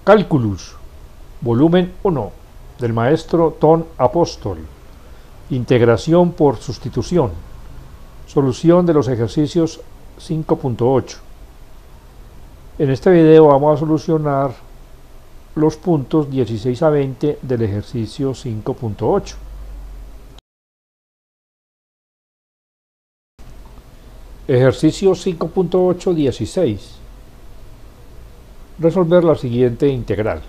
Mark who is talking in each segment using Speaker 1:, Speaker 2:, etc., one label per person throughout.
Speaker 1: Cálculus, volumen 1, del maestro Ton Apóstol. Integración por sustitución. Solución de los ejercicios 5.8. En este video vamos a solucionar los puntos 16 a 20 del ejercicio 5.8. Ejercicio 5.8, 16. Resolver la siguiente integral.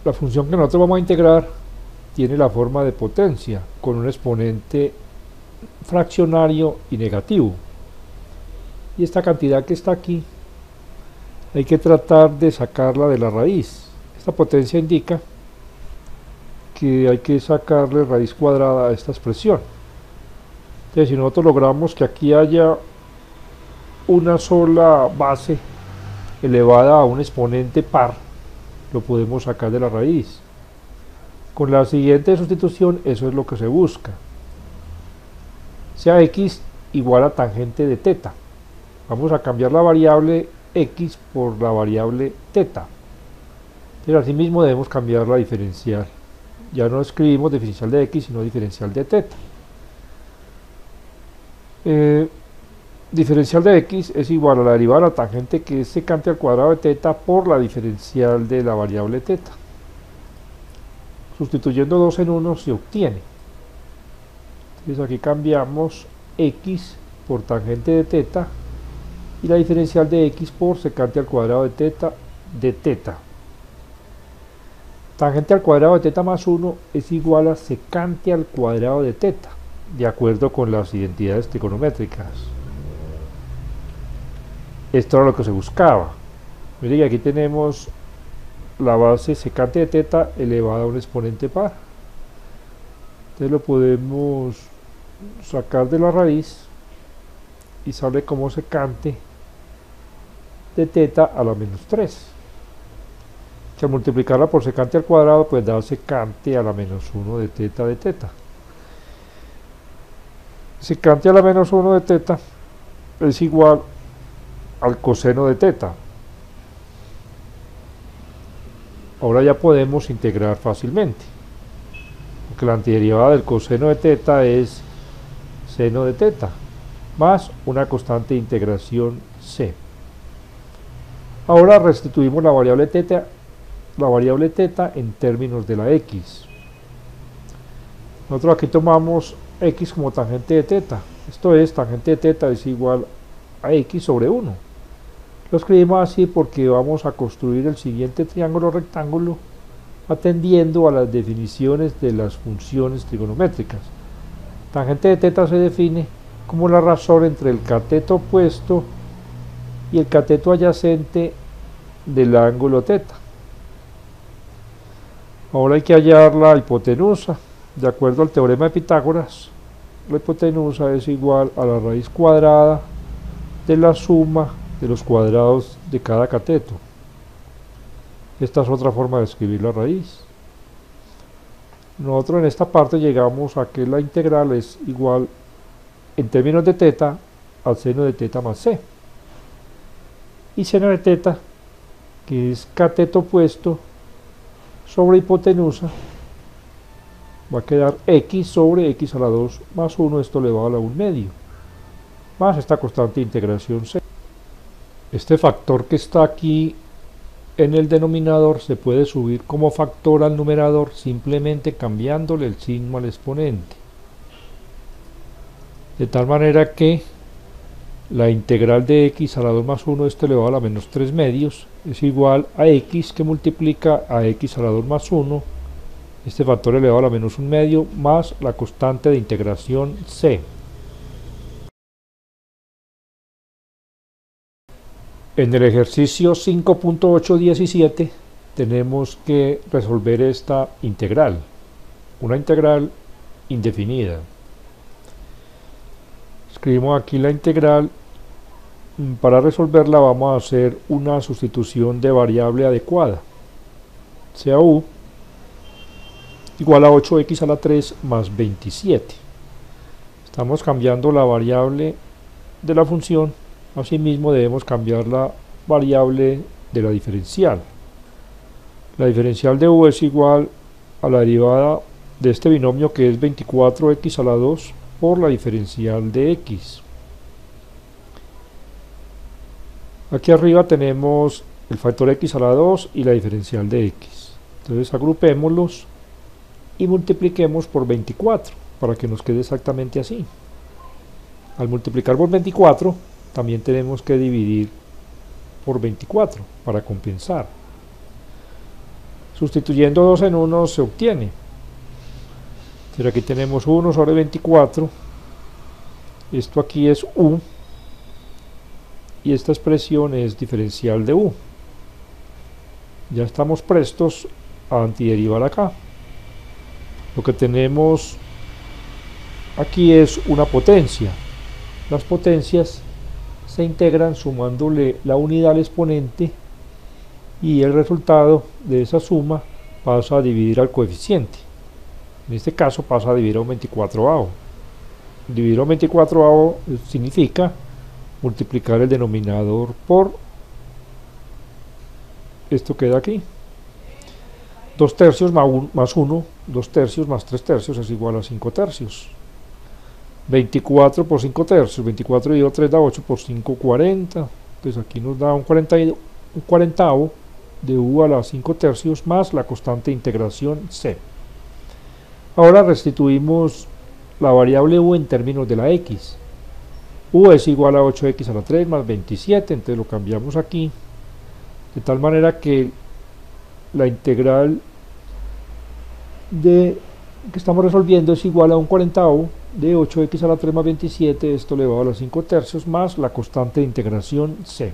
Speaker 1: La función que nosotros vamos a integrar tiene la forma de potencia con un exponente fraccionario y negativo. Y esta cantidad que está aquí hay que tratar de sacarla de la raíz. Esta potencia indica que hay que sacarle raíz cuadrada a esta expresión. Entonces, si nosotros logramos que aquí haya una sola base elevada a un exponente par, lo podemos sacar de la raíz. Con la siguiente sustitución, eso es lo que se busca. Sea x igual a tangente de teta. Vamos a cambiar la variable x por la variable teta. Pero asimismo debemos cambiar la diferencial. Ya no escribimos diferencial de x, sino diferencial de teta. Diferencial de x es igual a la derivada de la tangente, que es secante al cuadrado de teta, por la diferencial de la variable teta. Sustituyendo 2 en 1 se obtiene. Entonces aquí cambiamos x por tangente de teta y la diferencial de x por secante al cuadrado de teta. Tangente al cuadrado de teta más 1 es igual a secante al cuadrado de teta, de acuerdo con las identidades trigonométricas. Esto era lo que se buscaba. Miren que aquí tenemos la base secante de teta elevada a un exponente par. Entonces lo podemos sacar de la raíz y sale como secante de teta a la menos 3. Que al multiplicarla por secante al cuadrado, pues da secante a la menos 1 de teta de teta. Secante a la menos 1 de teta es igual al coseno de teta. Ahora ya podemos integrar fácilmente, porque la antiderivada del coseno de teta es seno de teta, más una constante de integración c. Ahora restituimos la variable teta en términos de la x. Nosotros aquí tomamos x como tangente de teta. Esto es, tangente de teta es igual a x sobre 1. Lo escribimos así porque vamos a construir el siguiente triángulo rectángulo atendiendo a las definiciones de las funciones trigonométricas. Tangente de teta se define como la razón entre el cateto opuesto y el cateto adyacente del ángulo teta. Ahora hay que hallar la hipotenusa. De acuerdo al teorema de Pitágoras, la hipotenusa es igual a la raíz cuadrada de la suma de los cuadrados de cada cateto. Esta es otra forma de escribir la raíz. Nosotros en esta parte llegamos a que la integral es igual, en términos de teta, al seno de teta más c. Y seno de teta, que es cateto opuesto sobre hipotenusa, va a quedar x sobre x a la 2 más 1, esto elevado a la 1 medio, más esta constante de integración c. Este factor que está aquí en el denominador se puede subir como factor al numerador simplemente cambiándole el signo al exponente. De tal manera que la integral de x a la 2 más 1, esto elevado a la menos 3 medios, es igual a x que multiplica a x a la 2 más 1, este factor elevado a la menos 1 medio, más la constante de integración c. En el ejercicio 5.8.17 tenemos que resolver esta integral, una integral indefinida. Escribimos aquí la integral. Para resolverla vamos a hacer una sustitución de variable adecuada, sea u igual a 8x a la 3 más 27. Estamos cambiando la variable de la función Asimismo debemos cambiar la variable de la diferencial. La diferencial de u es igual a la derivada de este binomio, que es 24x a la 2 por la diferencial de x. Aquí arriba tenemos el factor x a la 2 y la diferencial de x. Entonces agrupémoslos y multipliquemos por 24 para que nos quede exactamente así. Al multiplicar por 24 también tenemos que dividir por 24 para compensar. Sustituyendo 2 en 1 se obtiene. Pero aquí tenemos 1 sobre 24. Esto aquí es u. Y esta expresión es diferencial de u. Ya estamos prestos a antiderivar acá. Lo que tenemos aquí es una potencia. Las potencias se integran sumándole la unidad al exponente, y el resultado de esa suma pasa a dividir al coeficiente. En este caso pasa a dividir a un 24avo. Dividir a un 24avo significa multiplicar el denominador por esto, queda aquí 2 tercios más 1, 2 tercios más 3 tercios es igual a 5 tercios. 24 por 5 tercios, 24 dividido 3 da 8, por 5 40, pues aquí nos da un cuarentavo de u a la 5 tercios más la constante de integración c. Ahora restituimos la variable u en términos de la x. U es igual a 8x a la 3 más 27, entonces lo cambiamos aquí, de tal manera que la integral que estamos resolviendo es igual a un cuarentavo de 8x a la 3 más 27, esto elevado a la 5 tercios, más la constante de integración c.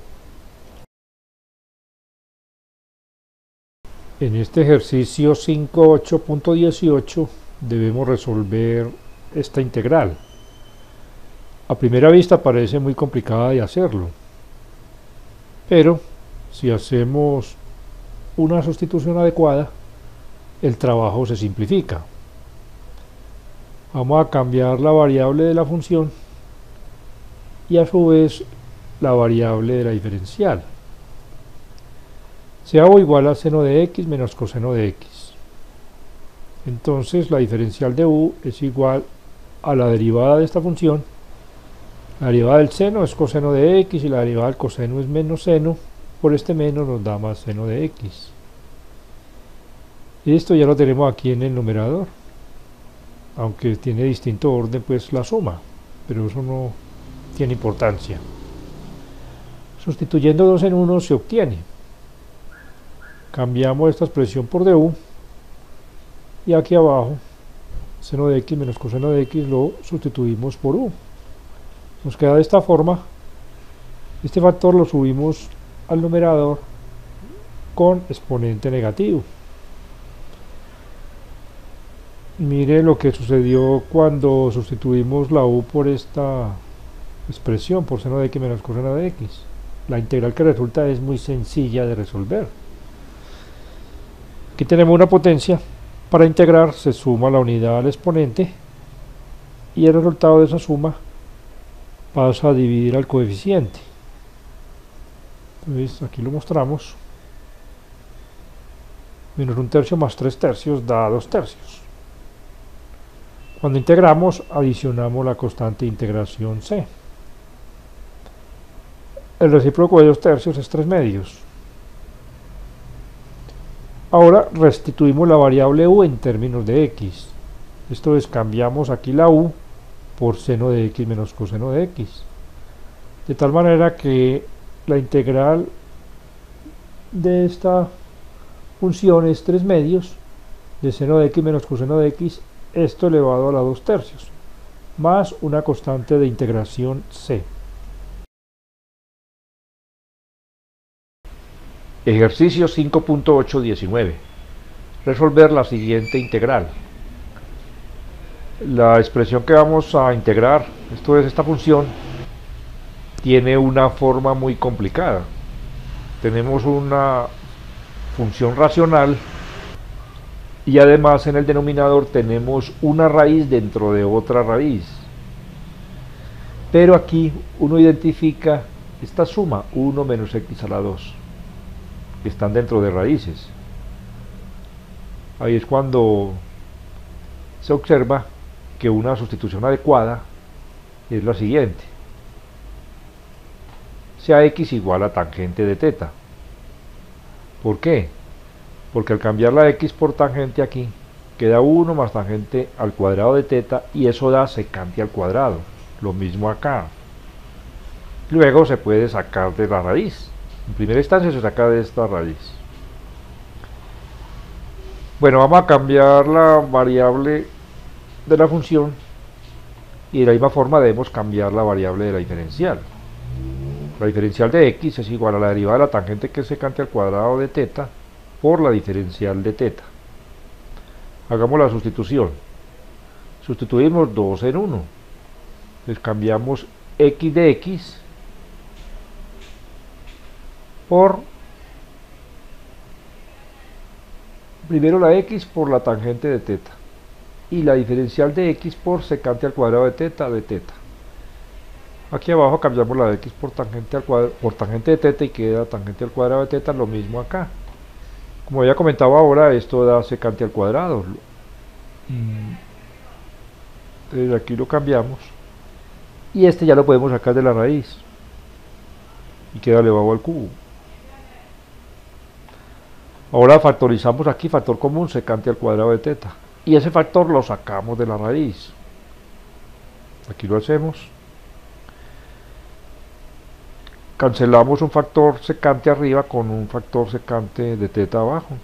Speaker 1: En este ejercicio 5.8.18 debemos resolver esta integral. A primera vista parece muy complicada de hacerlo, pero si hacemos una sustitución adecuada, el trabajo se simplifica. Vamos a cambiar la variable de la función y a su vez la variable de la diferencial. Sea o igual a seno de x menos coseno de x. Entonces la diferencial de u es igual a la derivada de esta función. La derivada del seno es coseno de x y la derivada del coseno es menos seno. Por este menos nos da más seno de x. Esto ya lo tenemos aquí en el numerador, aunque tiene distinto orden pues la suma, pero eso no tiene importancia. Sustituyendo 2 en 1 se obtiene. Cambiamos esta expresión por du, y aquí abajo seno de x menos coseno de x lo sustituimos por u. Nos queda de esta forma. Este factor lo subimos al numerador con exponente negativo. Mire lo que sucedió cuando sustituimos la u por esta expresión, por seno de x menos coseno de x. La integral que resulta es muy sencilla de resolver. Aquí tenemos una potencia. Para integrar se suma la unidad al exponente y el resultado de esa suma pasa a dividir al coeficiente. Entonces aquí lo mostramos. Menos 1 tercio más 3 tercios da 2 tercios. Cuando integramos, adicionamos la constante de integración c. El recíproco de 2 tercios es 3 medios. Ahora restituimos la variable u en términos de x. Esto es, cambiamos aquí la u por seno de x menos coseno de x. De tal manera que la integral de esta función es 3 medios de seno de x menos coseno de x, esto elevado a la 2 tercios, más una constante de integración c.
Speaker 2: Ejercicio 5.8.19. Resolver la siguiente integral. La expresión que vamos a integrar, esto es esta función, tiene una forma muy complicada. Tenemos una función racional y además en el denominador tenemos una raíz dentro de otra raíz. Pero aquí uno identifica esta suma 1 menos x a la 2, que están dentro de raíces. Ahí es cuando se observa que una sustitución adecuada es la siguiente: sea x igual a tangente de teta. ¿Por qué? Porque al cambiar la x por tangente aquí, queda 1 más tangente al cuadrado de teta, y eso da secante al cuadrado. Lo mismo acá. Luego se puede sacar de la raíz. En primera instancia se saca de esta raíz. Bueno, vamos a cambiar la variable de la función, y de la misma forma debemos cambiar la variable de la diferencial. La diferencial de x es igual a la derivada de la tangente, que es secante al cuadrado de teta, por la diferencial de teta. Hagamos la sustitución. Sustituimos 2 en 1. Les cambiamos x de x por, primero la x por la tangente de teta, y la diferencial de x por secante al cuadrado de teta de teta. Aquí abajo cambiamos la de x por tangente al cuadrado, por tangente de teta, y queda tangente al cuadrado de teta, lo mismo acá. Como ya comentaba ahora, esto da secante al cuadrado. Entonces aquí lo cambiamos, y este ya lo podemos sacar de la raíz, y queda elevado al cubo. Ahora factorizamos aquí, factor común, secante al cuadrado de teta, y ese factor lo sacamos de la raíz. Aquí lo hacemos. Cancelamos un factor secante arriba con un factor secante de teta abajo.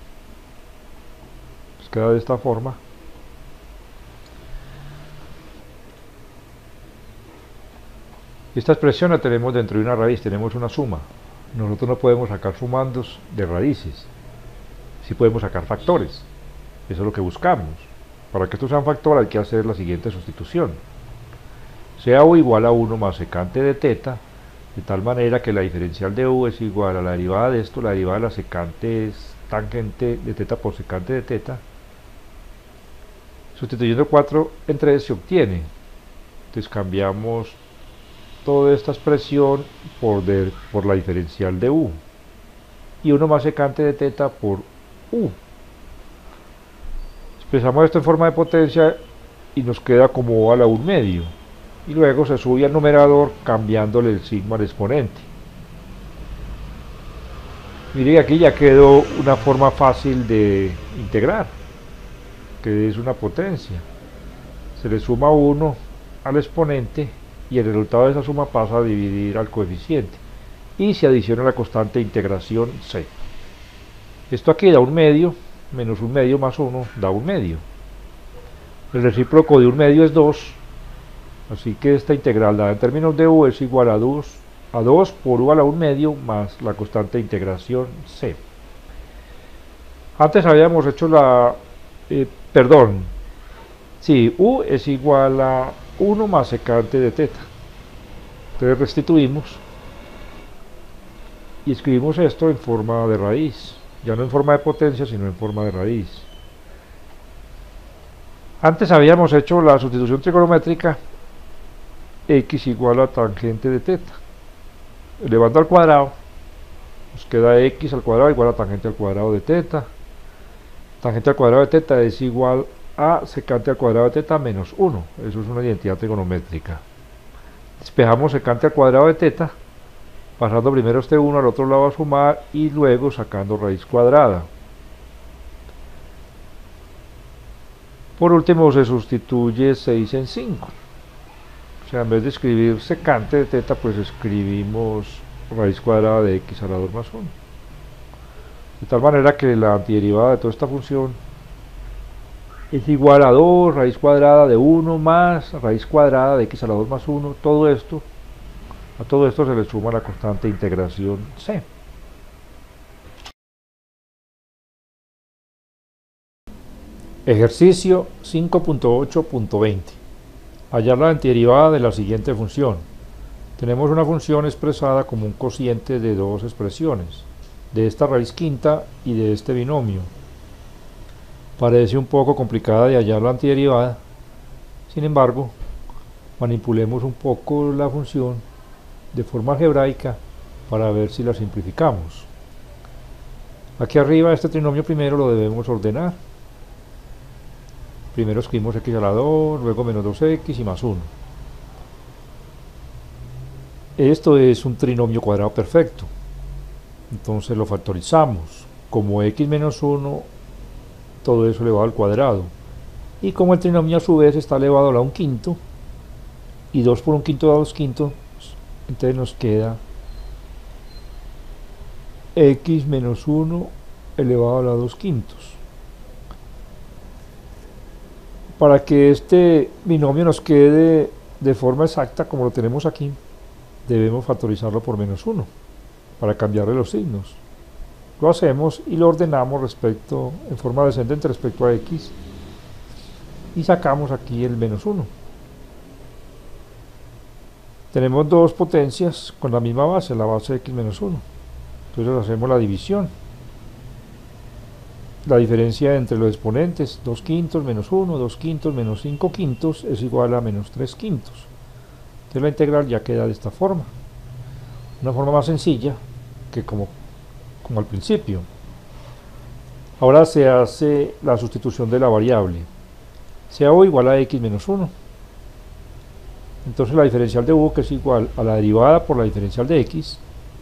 Speaker 2: Pues queda de esta forma. Esta expresión la tenemos dentro de una raíz, tenemos una suma. Nosotros no podemos sacar sumandos de raíces. Sí podemos sacar factores. Eso es lo que buscamos. Para que esto sea un factor hay que hacer la siguiente sustitución. Sea u igual a 1 más secante de teta, de tal manera que la diferencial de u es igual a la derivada de esto. La derivada de la secante es tangente de teta por secante de teta. Sustituyendo 4 en 3 se obtiene. Entonces cambiamos toda esta expresión por la diferencial de u, y 1 más secante de teta por u. Expresamos esto en forma de potencia y nos queda como a la 1 medio, y luego se sube al numerador cambiándole el sigma al exponente. Miren, aquí ya quedó una forma fácil de integrar, que es una potencia. Se le suma 1 al exponente, y el resultado de esa suma pasa a dividir al coeficiente, y se adiciona la constante de integración c. Esto aquí da 1 medio, menos 1 medio más 1 da 1 medio. El recíproco de 1 medio es 2, así que esta integral dada en términos de u es igual a 2 por u a la 1 medio más la constante de integración c. Antes habíamos hecho u es igual a 1 más secante de teta. Entonces restituimos y escribimos esto en forma de raíz, ya no en forma de potencia, sino en forma de raíz. Antes habíamos hecho la sustitución trigonométrica, x igual a tangente de teta. Elevando al cuadrado, nos queda x al cuadrado igual a tangente al cuadrado de teta. Tangente al cuadrado de teta es igual a secante al cuadrado de teta menos 1. Eso es una identidad trigonométrica. Despejamos secante al cuadrado de teta, pasando primero este 1 al otro lado a sumar, y luego sacando raíz cuadrada. Por último se sustituye 6 en 5. O sea, en vez de escribir secante de teta, pues escribimos raíz cuadrada de x a la 2 más 1. De tal manera que la antiderivada de toda esta función es igual a 2 raíz cuadrada de 1 más raíz cuadrada de x a la 2 más 1. A todo esto se le suma la constante de integración c. Ejercicio 5.8.20. Hallar la antiderivada de la siguiente función. Tenemos una función expresada como un cociente de dos expresiones, de esta raíz quinta y de este binomio. Parece un poco complicada de hallar la antiderivada. Sin embargo, manipulemos un poco la función de forma algebraica
Speaker 1: para ver si la simplificamos. Aquí arriba este trinomio primero lo debemos ordenar. Primero escribimos x a la 2, luego menos 2x y más 1. Esto es un trinomio cuadrado perfecto. Entonces lo factorizamos. Como x menos 1, todo eso elevado al cuadrado. Y como el trinomio a su vez está elevado a la 1/5, y 2 por 1/5 da 2/5, entonces nos queda x menos 1 elevado a la 2/5. Para que este binomio nos quede de forma exacta como lo tenemos aquí, debemos factorizarlo por menos 1 para cambiarle los signos. Lo hacemos y lo ordenamos en forma descendente respecto a x, y sacamos aquí el menos 1. Tenemos dos potencias con la misma base, la base de x menos 1. Entonces hacemos la división. La diferencia entre los exponentes, 2/5 menos 1, 2/5 menos 5/5 es igual a menos 3/5. Entonces la integral ya queda de esta forma. Una forma más sencilla que como al principio. Ahora se hace la sustitución de la variable. Sea u igual a x menos 1. Entonces la diferencial de u, que es igual a la derivada por la diferencial de x,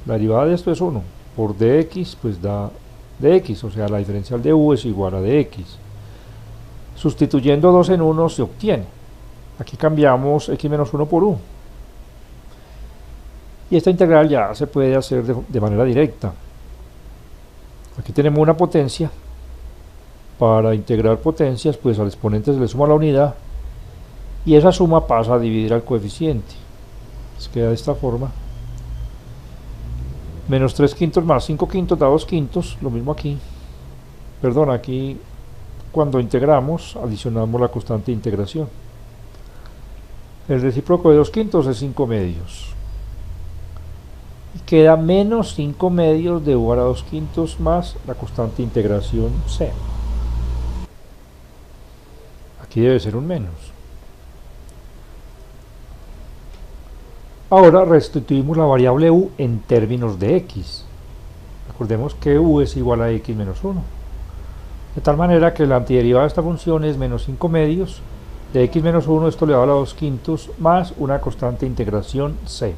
Speaker 1: la derivada de esto es 1, por dx pues da dx, o sea la diferencial de u es igual a dx. Sustituyendo 2 en 1 se obtiene. Aquí cambiamos x menos 1 por u. Y esta integral ya se puede hacer de manera directa. Aquí tenemos una potencia. Para integrar potencias, pues al exponente se le suma la unidad, y esa suma pasa a dividir al coeficiente. Pues queda de esta forma. Menos 3/5 más 5/5 da 2/5, lo mismo aquí. Perdón, aquí cuando integramos, adicionamos la constante de integración. El recíproco de 2/5 es 5/2. Y queda menos 5/2 de u a la 2/5 más la constante de integración c. Aquí debe ser un menos. Ahora restituimos la variable u en términos de x. Recordemos que u es igual a x menos 1. De tal manera que la antiderivada de esta función es menos 5/2 de x menos 1, esto le da a la 2/5 más una constante de integración c.